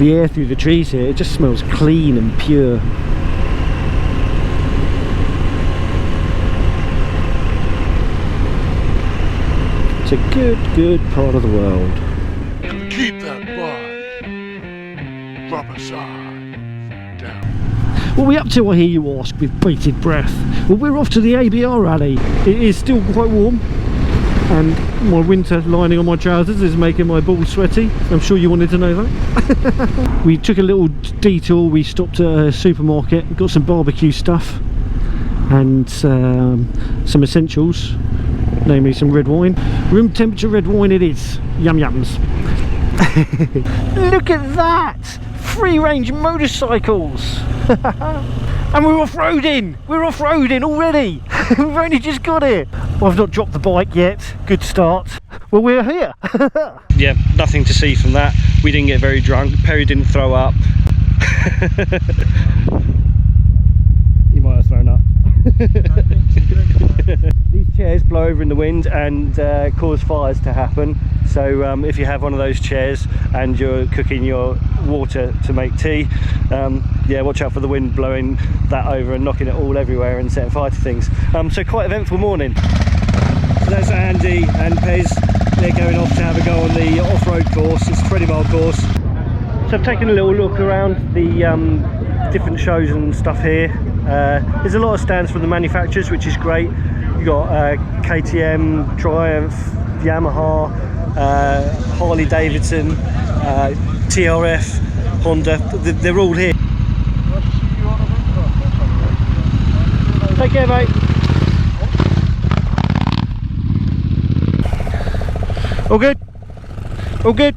the air through the trees here, it just smells clean and pure. It's a good part of the world. Keep that butt. Rubber side down. What are we up to, I hear you ask, with bated breath? Well, we're off to the ABR rally. It is still quite warm, and my winter lining on my trousers is making my balls sweaty. I'm sure you wanted to know that. We took a little detour. We stopped at a supermarket, got some barbecue stuff and some essentials, namely some red wine. Room temperature red wine it is. Yum yums. Look at that! Free range motorcycles. And we're off-roading! We're off-roading already! We've only just got here! Well, I've not dropped the bike yet. Good start. Well, we're here! Yeah, nothing to see from that. We didn't get very drunk. Perry didn't throw up. He might have thrown up. These chairs blow over in the wind and cause fires to happen. So if you have one of those chairs and you're cooking your water to make tea, yeah, watch out for the wind blowing that over and knocking it all everywhere and setting fire to things. So quite eventful morning. So that's Andy and Pez. They're going off to have a go on the off-road course. It's a 20-mile course. So I've taken a little look around the different shows and stuff here. There's a lot of stands from the manufacturers, which is great. You've got KTM, Triumph, Yamaha, Harley Davidson, TRF, Honda. They're all here. Take care, mate. All good? All good?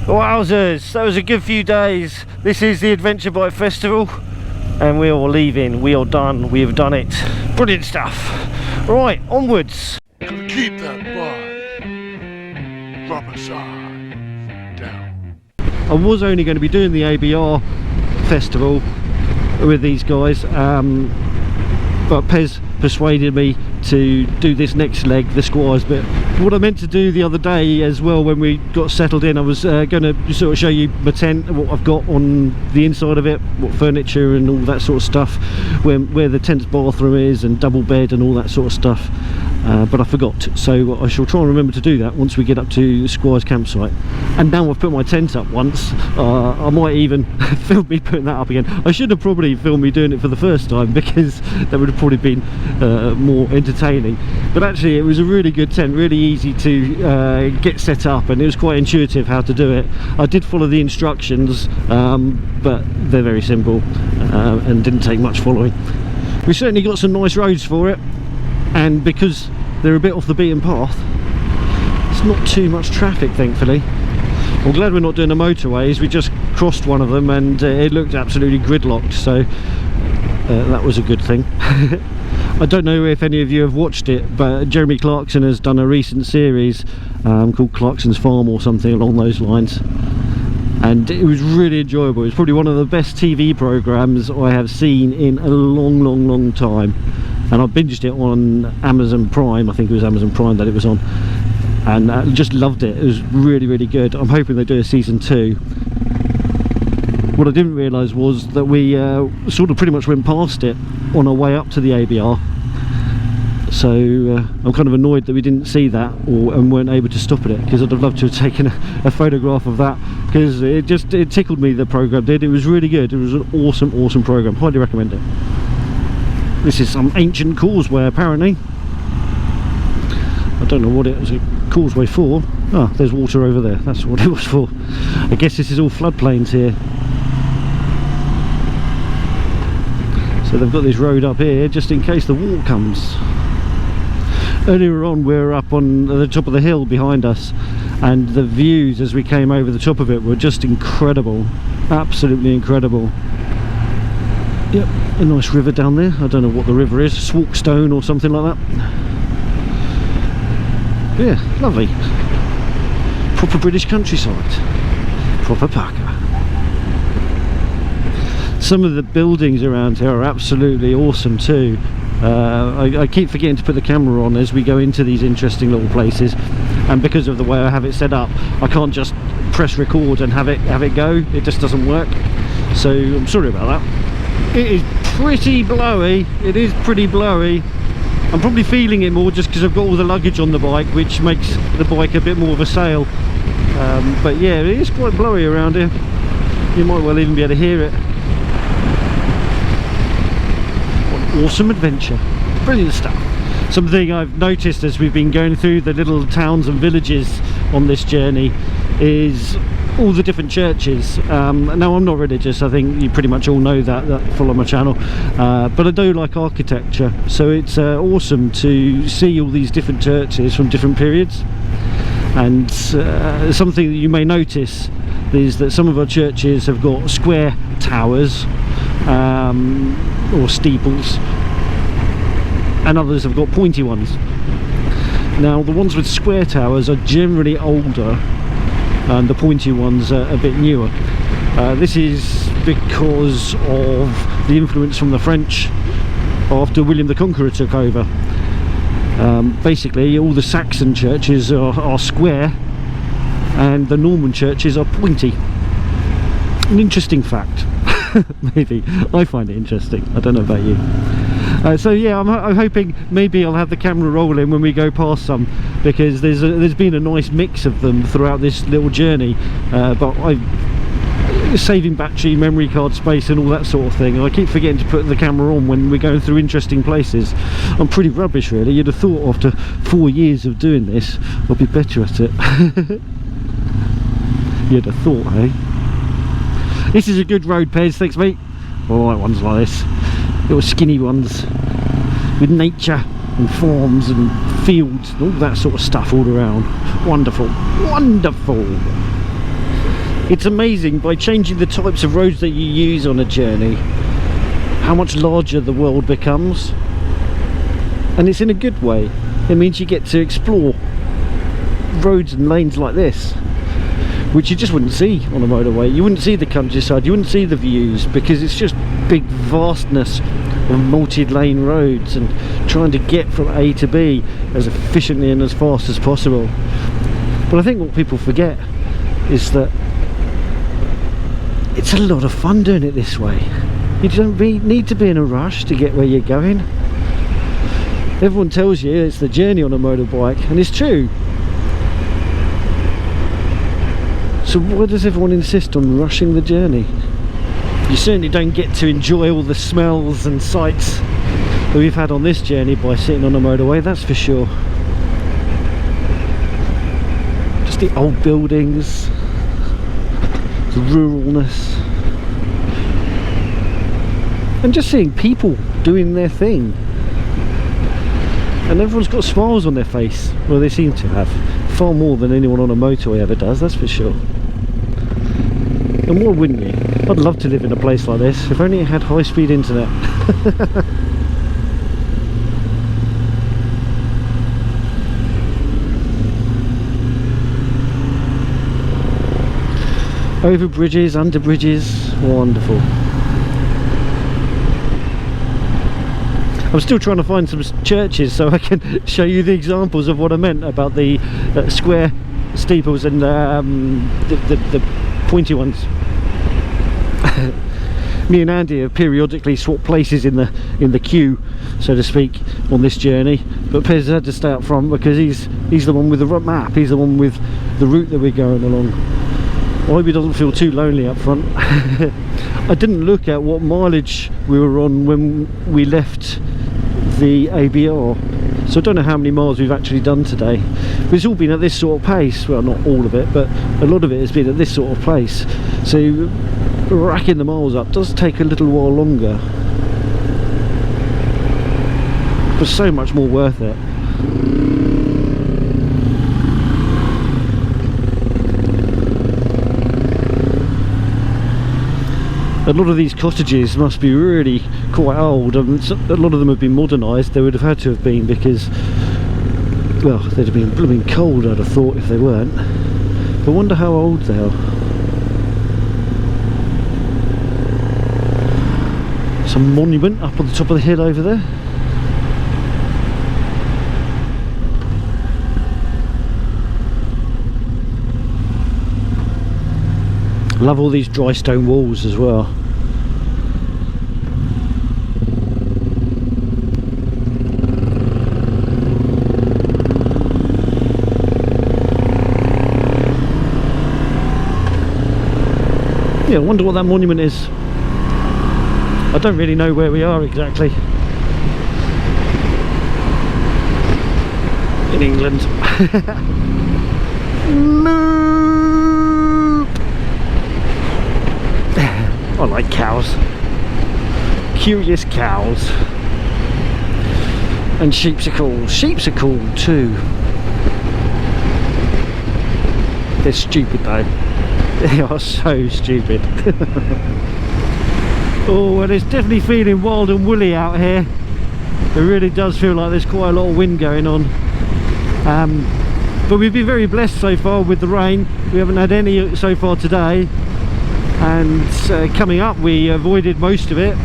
Wowzers, that was a good few days. This is the Adventure Bike Festival and we are leaving. We are done. We have done it. Brilliant stuff. Right, onwards. Keep that butt. Rubber side down. I was only going to be doing the ABR festival with these guys, but Pez persuaded me to do this next leg, the Squires bit. What I meant to do the other day as well, when we got settled in, I was going to sort of show you my tent, what I've got on the inside of it, what furniture and all that sort of stuff, where the tent's bathroom is and double bed and all that sort of stuff, but I forgot. So I shall try and remember to do that once we get up to the Squires campsite. And now I've put my tent up once, I might even film me putting that up again. I should have probably filmed me doing it for the first time, because that would have probably been more entertaining. But actually it was a really good tent, really easy to get set up, and it was quite intuitive how to do it. I did follow the instructions, but they're very simple and didn't take much following. We certainly got some nice roads for it, and because they're a bit off the beaten path, it's not too much traffic, thankfully. I'm glad we're not doing the motorways. We just crossed one of them and it looked absolutely gridlocked, so that was a good thing. I don't know if any of you have watched it, but Jeremy Clarkson has done a recent series called Clarkson's Farm or something along those lines, and it was really enjoyable. It's probably one of the best TV programs I have seen in a long time, and I binged it on Amazon Prime. I think it was Amazon Prime that it was on, and just loved it. It was really good. I'm hoping they do a season 2. What I didn't realise was that we sort of pretty much went past it on our way up to the ABR, so I'm kind of annoyed that we didn't see that and weren't able to stop at it, because I'd have loved to have taken a photograph of that, because it tickled me, the programme did. It was really good. It was an awesome programme. Highly recommend it. This is some ancient causeway apparently. I don't know what it was a causeway for. Ah, there's water over there, that's what it was for. I guess this is all floodplains here. So they've got this road up here just in case the wall comes. Earlier on we were up on the top of the hill behind us, and the views as we came over the top of it were just incredible. Absolutely incredible. Yep, a nice river down there. I don't know what the river is, Swalkstone or something like that. Yeah, lovely. Proper British countryside. Proper Parker. Some of the buildings around here are absolutely awesome too. I keep forgetting to put the camera on as we go into these interesting little places, and because of the way I have it set up, I can't just press record and have it go. It just doesn't work, so I'm sorry about that. It is pretty blowy. It is pretty blowy. I'm probably feeling it more just because I've got all the luggage on the bike, which makes the bike a bit more of a sail. But yeah, it is quite blowy around here. You might well even be able to hear it. What an awesome adventure. Brilliant stuff. Something I've noticed as we've been going through the little towns and villages on this journey is all the different churches. Now, I'm not religious, I think you pretty much all know that follow my channel, but I do like architecture, so it's awesome to see all these different churches from different periods. And something that you may notice is that some of our churches have got square towers or steeples, and others have got pointy ones. Now, the ones with square towers are generally older and the pointy ones are a bit newer. This is because of the influence from the French after William the Conqueror took over. Basically, all the Saxon churches are square and the Norman churches are pointy. An interesting fact. Maybe. I find it interesting. I don't know about you. So yeah, I'm hoping maybe I'll have the camera rolling when we go past some, because there's been a nice mix of them throughout this little journey, but I'm saving battery, memory card space and all that sort of thing. I keep forgetting to put the camera on when we're going through interesting places. I'm pretty rubbish really. You'd have thought after 4 years of doing this I'll be better at it. You'd have thought, eh? This is a good road, Pez, thanks mate. I like ones like this, little skinny ones with nature and farms and fields and all that sort of stuff all around. Wonderful, wonderful. It's amazing, by changing the types of roads that you use on a journey, how much larger the world becomes. And it's in a good way. It means you get to explore roads and lanes like this, which you just wouldn't see on a motorway. You wouldn't see the countryside, you wouldn't see the views, because it's just big vastness of multi-lane roads and trying to get from A to B as efficiently and as fast as possible. But I think what people forget is that it's a lot of fun doing it this way. You don't need to be in a rush to get where you're going. Everyone tells you it's the journey on a motorbike, and it's true. So why does everyone insist on rushing the journey? You certainly don't get to enjoy all the smells and sights that we've had on this journey by sitting on a motorway, that's for sure. Just the old buildings, the ruralness, and just seeing people doing their thing. And everyone's got smiles on their face. Well, they seem to have. Far more than anyone on a motorway ever does, that's for sure. And why wouldn't you? I'd love to live in a place like this, if only it had high-speed internet. Over bridges, under bridges, wonderful. I'm still trying to find some churches so I can show you the examples of what I meant about the square steeples and the pointy ones. Me and Andy have periodically swapped places in the queue, so to speak, on this journey, but Pez had to stay up front because he's the one with the map, he's the one with the route that we're going along. I hope he doesn't feel too lonely up front. I didn't look at what mileage we were on when we left the ABR, so I don't know how many miles we've actually done today, but it's all been at this sort of pace. Well, not all of it, but a lot of it has been at this sort of pace, so racking the miles up does take a little while longer, but so much more worth it. A lot of these cottages must be really quite old. A lot of them have been modernised. They would have had to have been, because, well, they'd have been blooming cold, I'd have thought, if they weren't. But I wonder how old they are. Some monument up on the top of the hill over there. Love all these dry stone walls as well. Yeah, I wonder what that monument is. I don't really know where we are exactly. In England. Nope. I like cows. Curious cows. And sheeps are cool. Sheeps are cool too. They're stupid though. They are so stupid. Oh, and it's definitely feeling wild and woolly out here. It really does feel like there's quite a lot of wind going on. But we've been very blessed so far with the rain. We haven't had any so far today. And coming up we avoided most of it.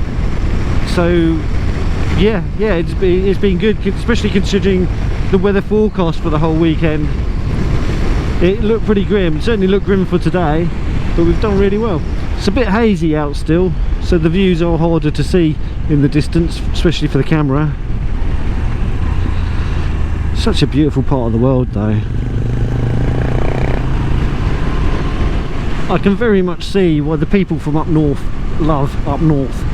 So yeah, it's been good, especially considering the weather forecast for the whole weekend. It looked pretty grim. It certainly looked grim for today, but we've done really well. It's a bit hazy out still, so the views are harder to see in the distance, especially for the camera. Such a beautiful part of the world though. I can very much see why the people from up north love up north.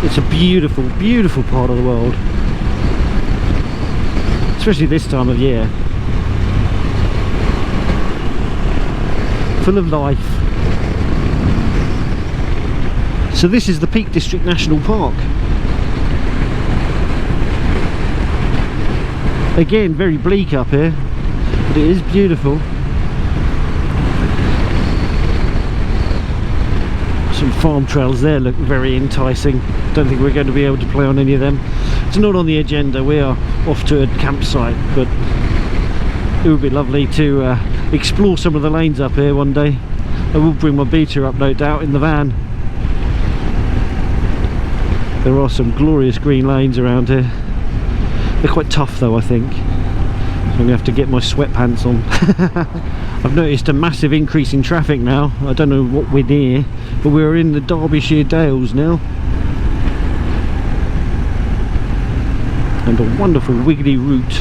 It's a beautiful, beautiful part of the world, especially this time of year. Full of life. So this is the Peak District National Park. Again, very bleak up here, but it is beautiful. Some farm trails there look very enticing. Don't think we're going to be able to play on any of them. It's not on the agenda. We are off to a campsite, but it would be lovely to explore some of the lanes up here one day. I will bring my beta up, no doubt, in the van. There are some glorious green lanes around here. They're quite tough though, I think. So I'm going to have to get my sweatpants on. I've noticed a massive increase in traffic now. I don't know what we're near, but we're in the Derbyshire Dales now. And a wonderful wiggly route.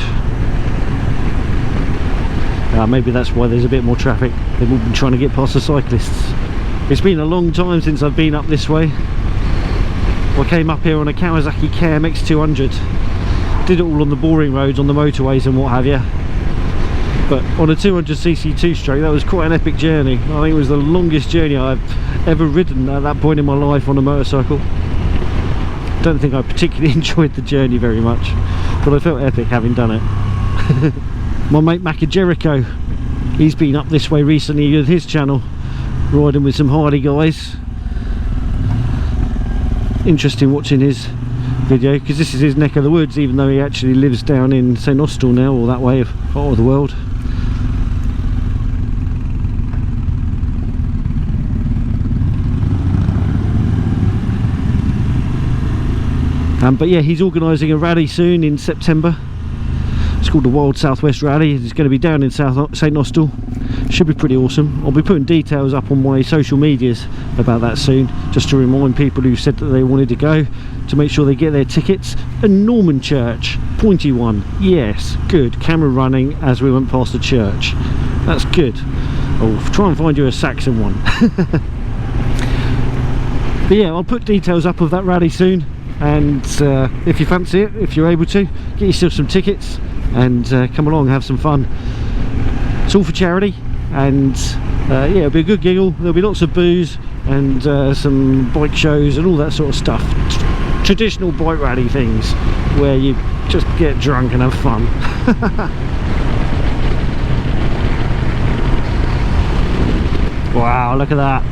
Maybe that's why there's a bit more traffic. They've all been trying to get past the cyclists. It's been a long time since I've been up this way. I came up here on a Kawasaki KLE500. Did it all on the boring roads, on the motorways and what have you. But on a 200cc two-stroke, that was quite an epic journey. I think it was the longest journey I've ever ridden at that point in my life on a motorcycle. Don't think I particularly enjoyed the journey very much, but I felt epic having done it. My mate Macca Jericho, he's been up this way recently with his channel, riding with some Hardy guys. Interesting watching his video, because this is his neck of the woods, even though he actually lives down in St Austell now, or that way of part of the world. But yeah, he's organising a rally soon in September. It's called the Wild Southwest Rally. It's going to be down in St Austell. Should be pretty awesome. I'll be putting details up on my social medias about that soon, just to remind people who said that they wanted to go to make sure they get their tickets. And Norman Church, pointy one, yes, good. Camera running as we went past the church. That's good. I'll try and find you a Saxon one. But yeah, I'll put details up of that rally soon. And if you fancy it, if you're able to, get yourself some tickets and come along, have some fun. It's all for charity, and yeah, it'll be a good giggle. There'll be lots of booze and some bike shows and all that sort of stuff. Traditional bike rally things where you just get drunk and have fun. Wow, look at that.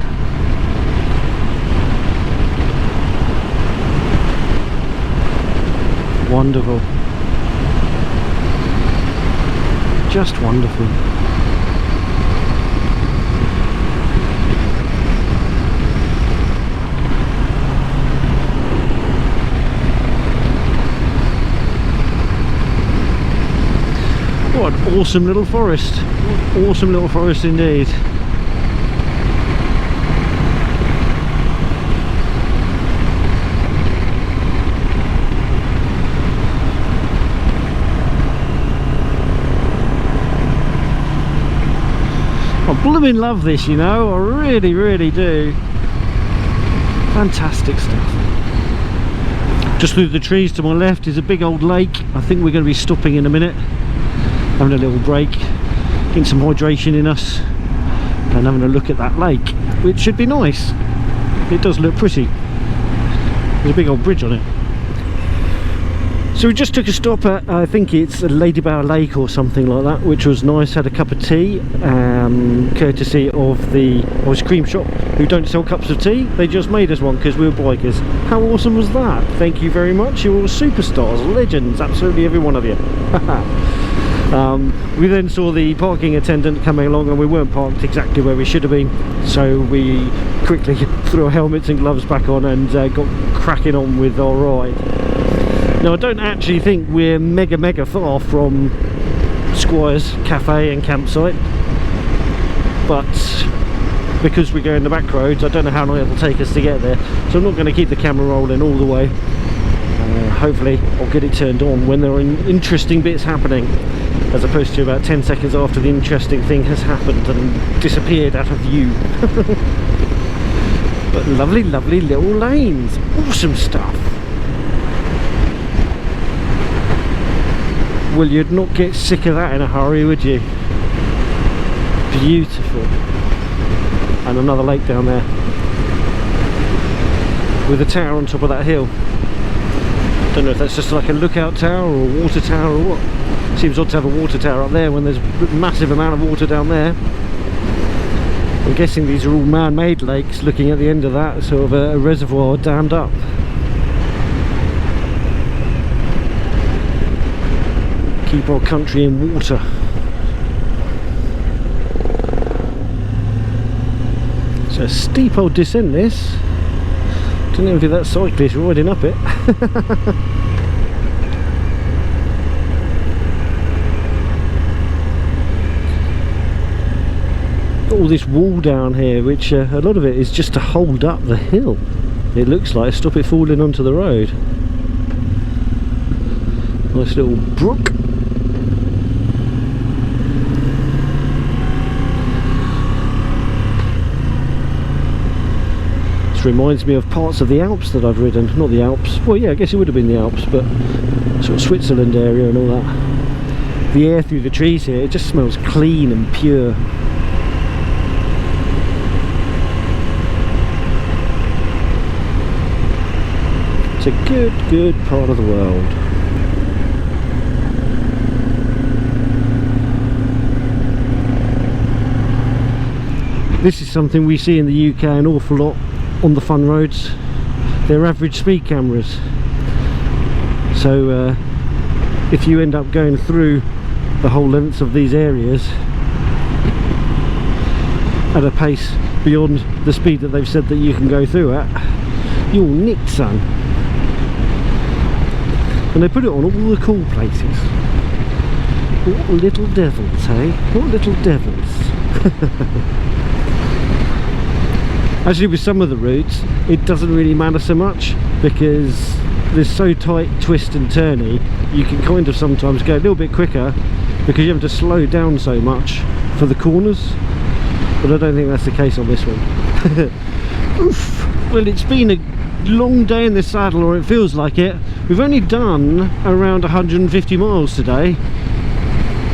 Wonderful. Just wonderful. What an awesome little forest. Awesome little forest indeed. blooming love this, you know, I really, really do. Fantastic stuff. Just through the trees to my left is a big old lake. I think we're going to be stopping in a minute, having a little break, getting some hydration in us, and having a look at that lake, which should be nice. It does look pretty. There's a big old bridge on it. So we just took a stop at, I think it's a Ladybower Lake or something like that, which was nice. Had a cup of tea, courtesy of the ice cream shop, who don't sell cups of tea. They just made us one because we were bikers. How awesome was that? Thank you very much. You're all superstars, legends, absolutely every one of you. We then saw the parking attendant coming along, and we weren't parked exactly where we should have been, so we quickly threw our helmets and gloves back on and got cracking on with our ride. Now, I don't actually think we're mega far from Squires Cafe and campsite, but because we're going the back roads, I don't know how long it'll take us to get there, so I'm not going to keep the camera rolling all the way. Hopefully I'll get it turned on when there are interesting bits happening, as opposed to about 10 seconds after the interesting thing has happened and disappeared out of view. But lovely little lanes, awesome stuff. Well, you'd not get sick of that in a hurry, would you? Beautiful. And another lake down there with a tower on top of that hill. Don't know if that's just like a lookout tower or a water tower or what. Seems odd to have a water tower up there when there's a massive amount of water down there. I'm guessing these are all man-made lakes, looking at the end of that, sort of a reservoir dammed up. Keep our country in water. It's a steep old descent, this. Don't know if that cyclist riding up it. Got all this wall down here, which a lot of it is just to hold up the hill. It looks like, stop it falling onto the road. Nice little brook. Reminds me of parts of the Alps that I've ridden. Not the Alps, well yeah, I guess it would have been the Alps, but sort of Switzerland area and all that. The air through the trees here, it just smells clean and pure. It's a good part of the world. This is something we see in the UK an awful lot on the fun roads. They're average speed cameras, so if you end up going through the whole length of these areas at a pace beyond the speed that they've said that you can go through at, you're nicked, son. And they put it on all the cool places. What little devils, hey? What little devils. Actually, with some of the routes it doesn't really matter so much, because they're so tight, twist and turny, you can kind of sometimes go a little bit quicker because you have to slow down so much for the corners, but I don't think that's the case on this one. Oof. Well, it's been a long day in the saddle, or it feels like it. We've only done around 150 miles today,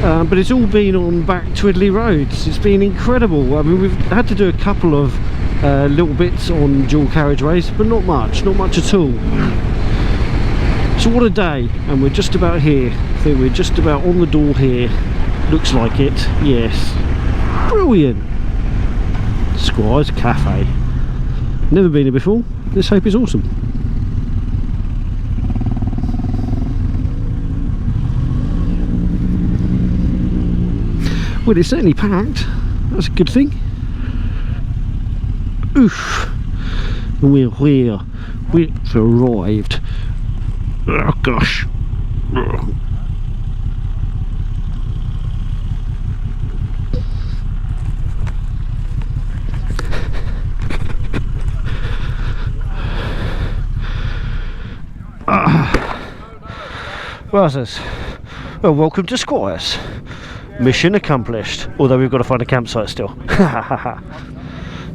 but it's all been on back twiddly roads. It's been incredible. I mean, we've had to do a couple of little bits on dual carriageways, but not much at all. So what a day, and we're just about here. I think we're just about on the door here. Looks like it, yes. Brilliant. Squires Cafe. Never been here before. This hope is awesome. Well, it's certainly packed. That's a good thing. Oof. We're here. We've arrived. Oh gosh. Well, welcome to Squires. mission accomplished. Although we've got to find a campsite still.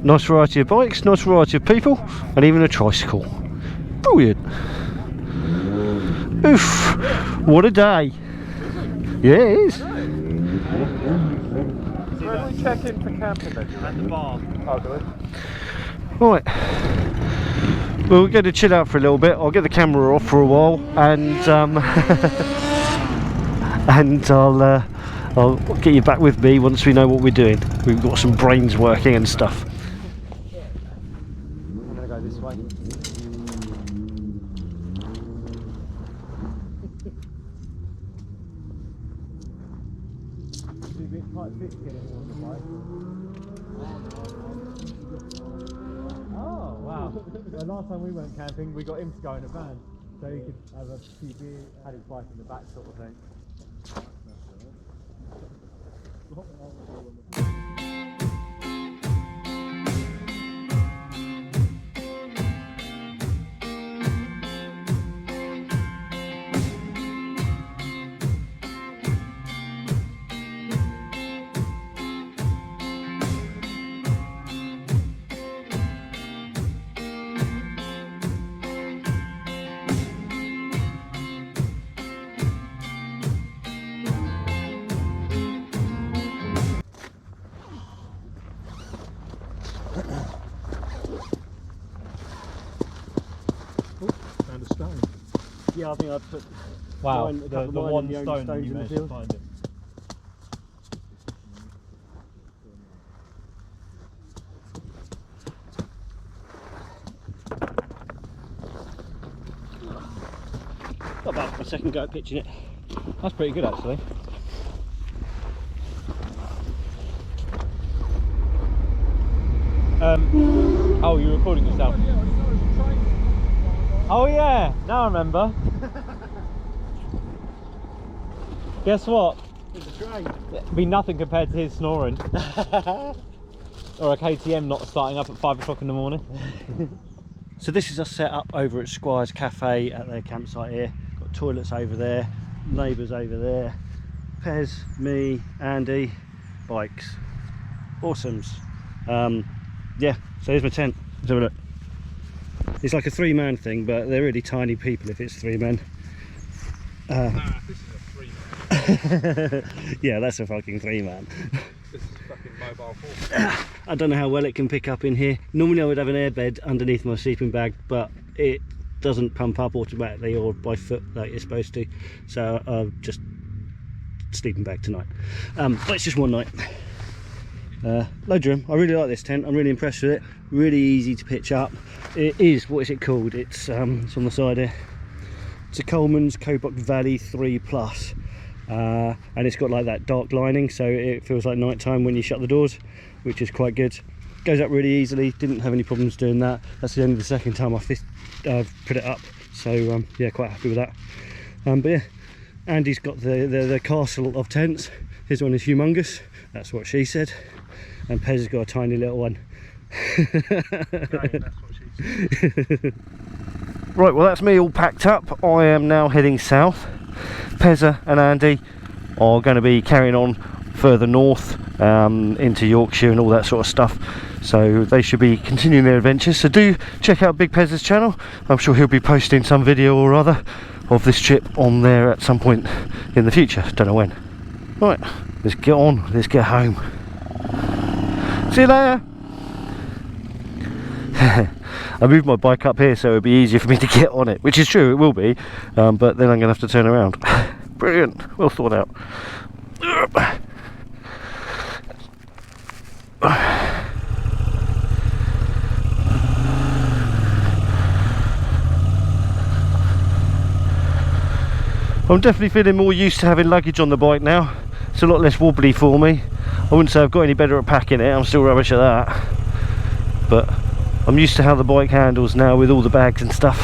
Nice variety of bikes, nice variety of people, and even a tricycle. Brilliant. Oof, what a day. Yeah, it is. Where do we check in for camping then? At the bar. Oh, do we? Right. Well, we're going to chill out for a little bit. I'll get the camera off for a while, and and I'll get you back with me once we know what we're doing. We've got some brains working and stuff. I'm gonna go this way. Oh wow! The last time we went camping, we got him to go in a van, so he could have a few beers, had his bike in the back, sort of thing. Found a stone. Yeah, I think I'd put Wow, mine, the one stone that you managed to find it. Not bad for a second go at pitching it. That's pretty good actually. Oh, you're recording yourself? Oh yeah, now I remember. Guess what? There's a train. It'd be nothing compared to his snoring. Or a KTM not starting up at 5 o'clock in the morning. So this is us set up over at Squires Cafe at their campsite here. Got toilets over there, neighbours over there, Pez, me, Andy, bikes. Awesomes. Yeah, so here's my tent. Let's have a look. It's like a 3-man thing, but they're really tiny people if it's 3 men. Nah, this is a 3-man. Yeah, that's a fucking 3-man. This is fucking mobile 4. I don't know how well it can pick up in here. Normally I would have an airbed underneath my sleeping bag, but it doesn't pump up automatically or by foot like it's supposed to. So I'll just sleeping bag tonight. But it's just one night. Loads of room. I really like this tent. I'm really impressed with it. Really easy to pitch up. It is, what is it called? It's on the side here. It's a Coleman's Cobalt Valley 3 Plus. And it's got like that dark lining, so it feels like night time when you shut the doors, which is quite good. Goes up really easily, didn't have any problems doing that. That's only the second time I've put it up, so yeah, quite happy with that. But yeah, Andy's got the castle of tents. His one is humongous, that's what she said, and Pez has got a tiny little one. That's what she said. Right, well that's me all packed up. I am now heading south. Pezza and Andy are going to be carrying on further north into Yorkshire and all that sort of stuff, so they should be continuing their adventures. So do check out Big Pezza's channel. I'm sure he'll be posting some video or other of this trip on there at some point in the future, don't know when. Right, let's get on, let's get home. See you later. I moved my bike up here so it'll be easier for me to get on it, which is true, it will be, but then I'm going to have to turn around. Brilliant, well thought out. I'm definitely feeling more used to having luggage on the bike now. It's a lot less wobbly for me. I wouldn't say I've got any better at packing it, I'm still rubbish at that, but I'm used to how the bike handles now with all the bags and stuff,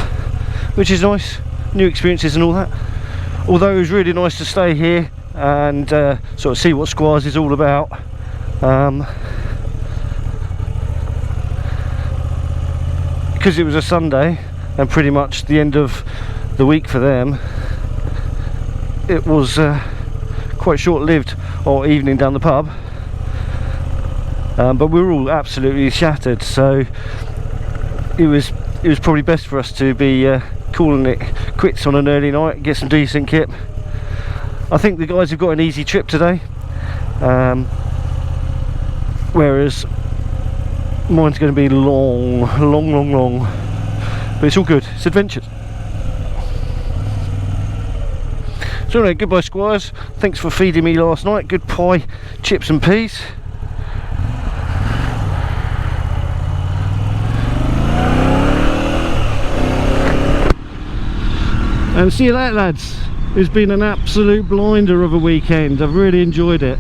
which is nice. New experiences and all that. Although it was really nice to stay here and sort of see what Squires is all about. Because it was a Sunday and pretty much the end of the week for them, it was quite short-lived. or evening down the pub. But we were all absolutely shattered, so it was probably best for us to be calling it quits on an early night, get some decent kit. I think the guys have got an easy trip today, whereas mine's going to be long, but it's all good, it's adventures. So anyway, goodbye Squires, thanks for feeding me last night, good pie, chips and peas. And see you later lads. It's been an absolute blinder of a weekend. I've really enjoyed it.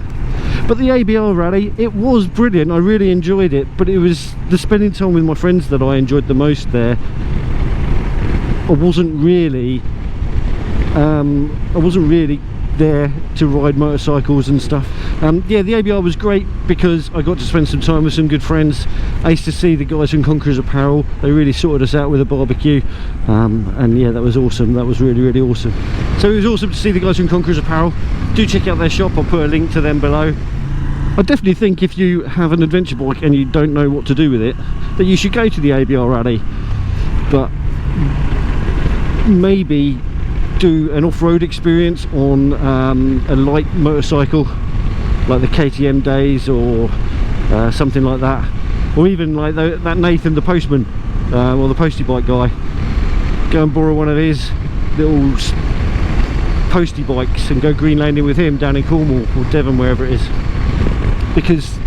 But the ABR rally, it was brilliant. I really enjoyed it. But it was the spending time with my friends that I enjoyed the most there. I wasn't really there to ride motorcycles and stuff. Yeah, the ABR was great because I got to spend some time with some good friends. I used to see the guys from Conquerors Apparel. They really sorted us out with a barbecue, and yeah, that was awesome. That was really awesome. So it was awesome to see the guys from Conquerors Apparel. Do check out their shop, I'll put a link to them below. I definitely think if you have an adventure bike and you don't know what to do with it, that you should go to the ABR rally, but maybe do an off-road experience on a light motorcycle like the KTM days or something like that, or even like that Nathan the postman or the postie bike guy. Go and borrow one of his little postie bikes and go green landing with him down in Cornwall or Devon, wherever it is, because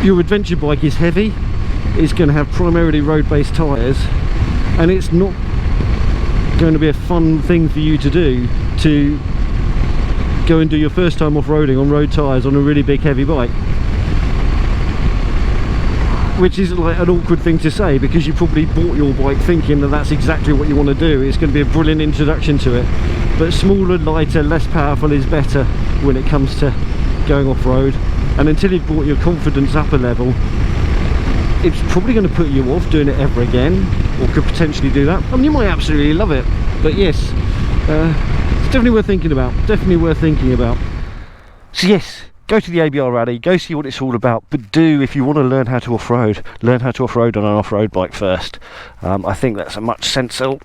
your adventure bike is heavy, it's going to have primarily road-based tyres, and it's not going to be a fun thing for you to do, to go and do your first time off-roading on road tyres on a really big heavy bike, which is like an awkward thing to say because you probably bought your bike thinking that that's exactly what you want to do. It's going to be a brilliant introduction to it, but smaller, lighter, less powerful is better when it comes to going off-road, and until you've brought your confidence up a level, it's probably going to put you off doing it ever again, or could potentially do that. I mean, you might absolutely love it, but yes, it's definitely worth thinking about. Definitely worth thinking about. So yes, go to the ABR rally, go see what it's all about, but do, if you want to learn how to off-road, learn how to off-road on an off-road bike first. I think that's a much sensible,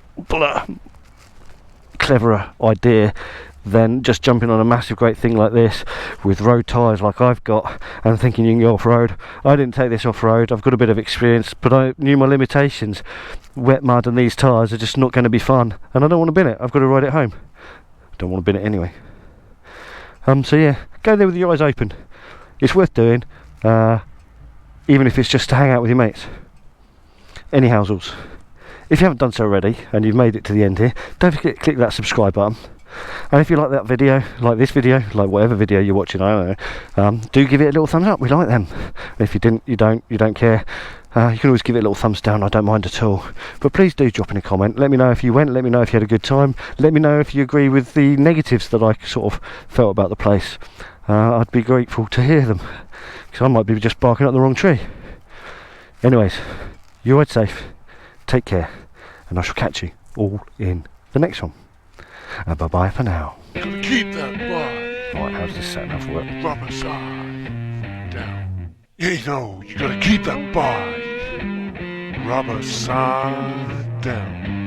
cleverer idea than just jumping on a massive great thing like this with road tyres like I've got and thinking you can go off-road. I didn't take this off-road, I've got a bit of experience, but I knew my limitations. Wet mud and these tyres are just not going to be fun, and I don't want to bin it. I've got to ride it home. Don't want to bin it anyway. So yeah, go there with your eyes open. It's worth doing, even if it's just to hang out with your mates. Any housels. If you haven't done so already and you've made it to the end here, don't forget to click that subscribe button. And if you like that video, like this video, like whatever video you're watching, I don't know, do give it a little thumbs up. We like them. And if you didn't, you don't care. You can always give it a little thumbs down. I don't mind at all. But please do drop in a comment. Let me know if you went. Let me know if you had a good time. Let me know if you agree with the negatives that I sort of felt about the place. I'd be grateful to hear them, because I might be just barking up the wrong tree. Anyways, you ride safe. Take care, and I shall catch you all in the next one. And bye bye for now. Keep that bar. Alright, how's this setting up for work? Rubber side down. You know, you gotta keep that bar. Rubber side down.